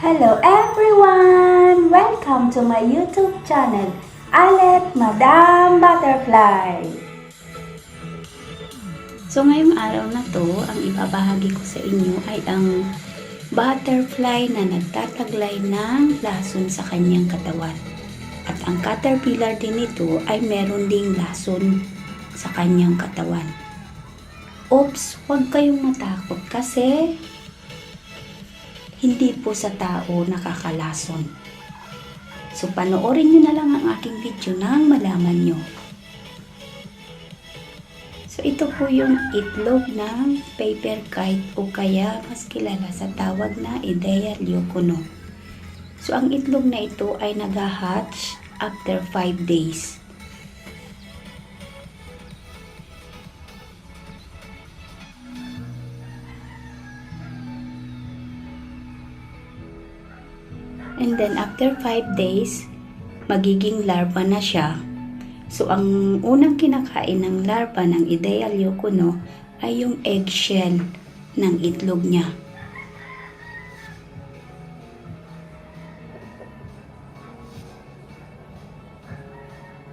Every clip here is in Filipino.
Hello everyone! Welcome to my YouTube channel, Alet Madam Butterfly. So ngayong araw na to, ang ibabahagi ko sa inyo ay ang butterfly na nagtataglay ng lason sa kanyang katawan. At ang caterpillar din ito ay meron ding lason sa kanyang katawan. Oops, huwag kayong matakot kasi hindi po sa tao nakakalason. So, panoorin nyo na lang ang aking video nang malaman nyo. So, ito po yung itlog ng paper kite o kaya mas kilala sa tawag na Idea leucono. So, ang itlog na ito ay nag-hatch after 5 days. And then after 5 days, magiging larva na siya. So ang unang kinakain ng larva ng Idea leucono ay yung eggshell ng itlog niya.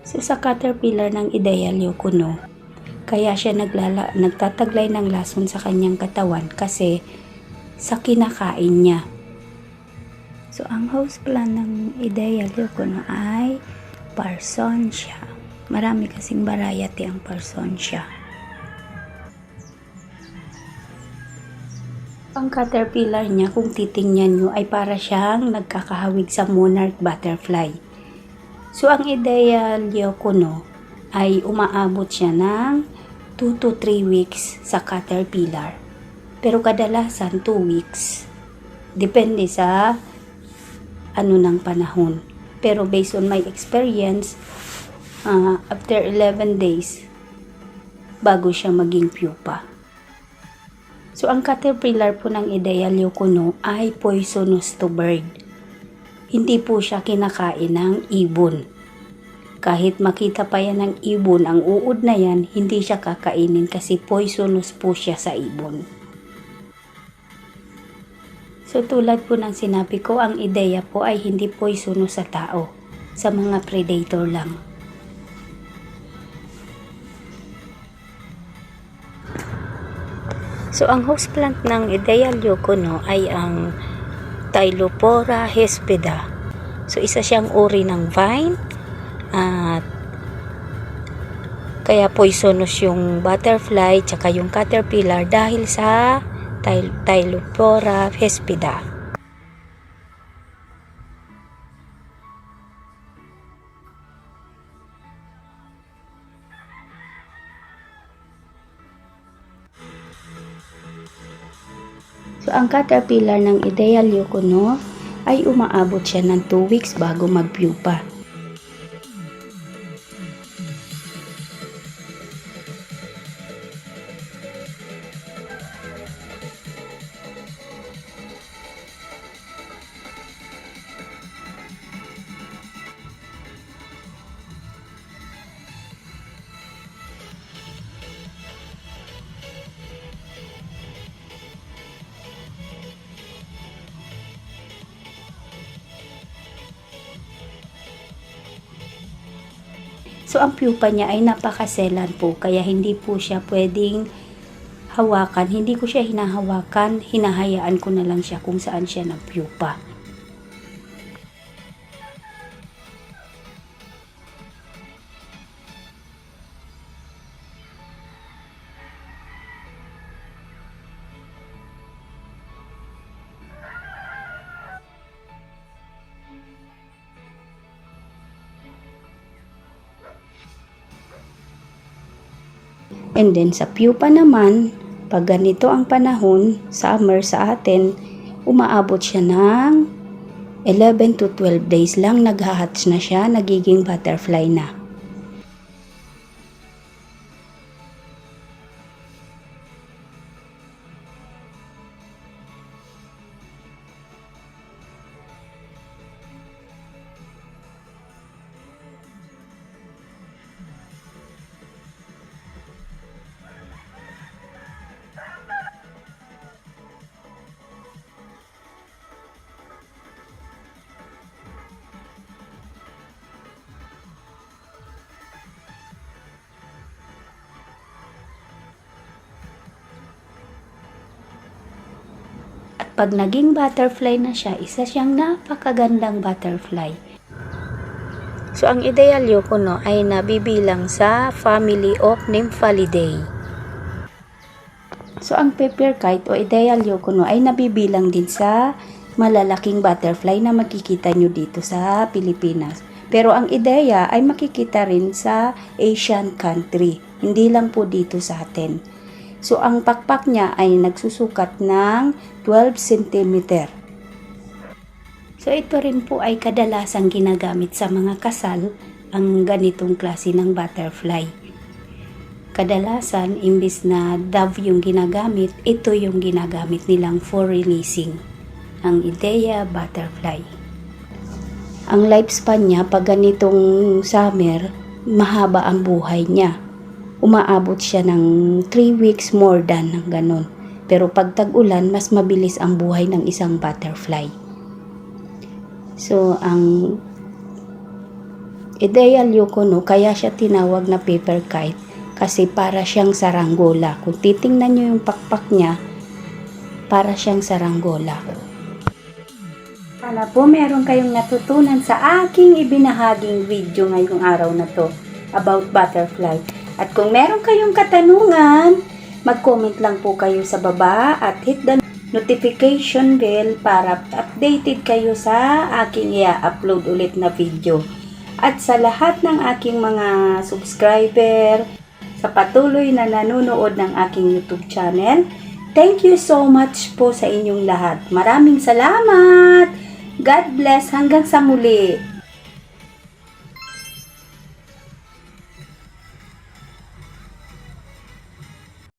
So sa caterpillar ng Idea leucono, kaya siya nagtataglay ng lason sa kanyang katawan kasi sa kinakain niya. So, ang host plant ng Idea leucono ay Parsonsia. Marami kasing variety ang Parsonsia. Ang caterpillar niya, kung titingnan nyo, ay para siyang nagkakahawig sa monarch butterfly. So, ang Idea leucono ay umaabot siya ng 2 to 3 weeks sa caterpillar. Pero kadalasan 2 weeks. Depende sa ng panahon. Pero based on my experience, after 11 days, bago siya maging pupa. So, ang caterpillar po ng Idea leucono ay poisonous to bird. Hindi po siya kinakain ng ibon. Kahit makita pa yan ng ibon, ang uod na yan, hindi siya kakainin kasi poisonous po siya sa ibon. So tulad po ng sinabi ko, ang Idea po ay hindi poisonous sa tao, sa mga predator lang. So ang host plant ng Idea leucono ay ang Tylophora hespida. So isa siyang uri ng vine at kaya poisonous yung butterfly tsaka yung caterpillar dahil sa Tylophora hespida. So, ang caterpillar ng Idea leucono ay umaabot siya ng 2 weeks bago magpupa. So, ang pupa niya ay napakaselan po, kaya hindi po siya pwedeng hawakan. Hindi ko siya hinahawakan, hinahayaan ko na lang siya kung saan siya nagpupa. And then sa pupa naman, pag ganito ang panahon, summer sa atin, umaabot siya ng 11 to 12 days lang, nag-hatch na siya, nagiging butterfly na. pag naging butterfly na siya, isa siyang napakagandang butterfly. So, ang ideal Yukono ay nabibilang sa family of Nymphalidae. So, ang pepper kite o ideal Yukono ay nabibilang din sa malalaking butterfly na makikita nyo dito sa Pilipinas. Pero ang ideya ay makikita rin sa Asian country, hindi lang po dito sa atin. So, ang pakpak niya ay nagsusukat ng 12 cm. So, ito rin po ay kadalasang ginagamit sa mga kasal ang ganitong klase ng butterfly. Kadalasan, imbis na dove yung ginagamit, ito yung ginagamit nilang for releasing. Ang ideya, butterfly. Ang lifespan niya, pag ganitong summer, mahaba ang buhay niya. Umaabot siya ng 3 weeks more than ng ganun. Pero pag tag-ulan, mas mabilis ang buhay ng isang butterfly. So, ang ideal Yukono, kaya siya tinawag na paper kite kasi para siyang saranggola. Kung titingnan nyo yung pakpak niya, para siyang saranggola. Sana po meron kayong natutunan sa aking ibinahaging video ngayong araw na to about butterfly. At kung meron kayong katanungan, mag-comment lang po kayo sa baba at hit the notification bell para updated kayo sa aking i-upload ulit na video. At sa lahat ng aking mga subscriber, sa patuloy na nanonood ng aking YouTube channel, thank you so much po sa inyong lahat. Maraming salamat! God bless hanggang sa muli!